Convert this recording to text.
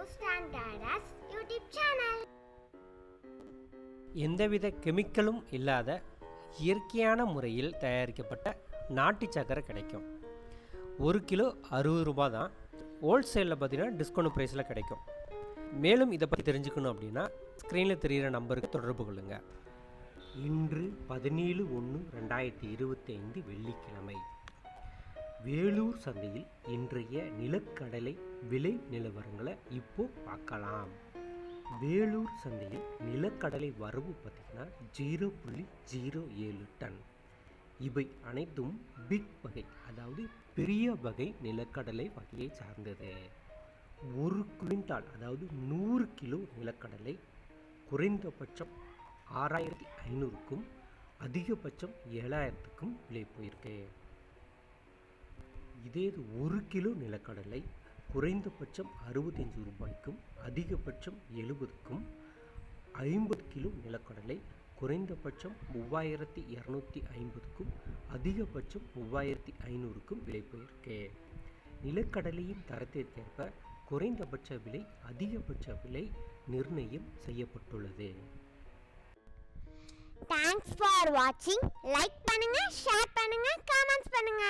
Host and Dada's YouTube channel. எந்தவித கெமிக்கலும் இல்லாத இயற்கையான முறையில் தயாரிக்கப்பட்ட நாட்டு சக்கரை கிடைக்கும். 1 கிலோ 60 ரூபா தான். ஹோல்சேலில் பார்த்தீங்கன்னா டிஸ்கவுண்ட் ப்ரைஸில் கிடைக்கும். மேலும் இதை பற்றி தெரிஞ்சுக்கணும் அப்படின்னா ஸ்க்ரீனில் தெரிகிற நம்பருக்கு தொடர்பு கொள்ளுங்கள். இன்று 17/1/2025 வெள்ளிக்கிழமை. வேலூர் சந்தையில் இன்றைய நிலக்கடலை விலை நிலவரங்களை இப்போ பார்க்கலாம். வேலூர் சந்தையில் நிலக்கடலை வரவு பார்த்திங்கன்னா 0.07 டன். இவை அனைத்தும் பிக் வகை, அதாவது பெரிய வகை நிலக்கடலை வகையை சார்ந்தது. 1 குவிண்டால் அதாவது 100 கிலோ நிலக்கடலை குறைந்தபட்சம் 6500க்கும் அதிகபட்சம் 7000க்கும் விலை போயிருக்கு. இதே 1 கிலோ நிலக்கடலை குறைந்தபட்சம் 65 ரூபாய்க்கும் அதிகபட்சம் 70க்கும், 50 கிலோ நிலக்கடலை குறைந்தபட்சம் 3250க்கும் அதிகபட்சம் 3500க்கும் விலை போயிருக்கு. நிலக்கடலையின் தரத்திற்கேற்ப குறைந்தபட்ச விலை அதிகபட்ச விலை நிர்ணயம் செய்யப்பட்டுள்ளது. Thanks for watching. லைக் பண்ணுங்க, ஷேர் பண்ணுங்க, கமெண்ட்ஸ் பண்ணுங்க.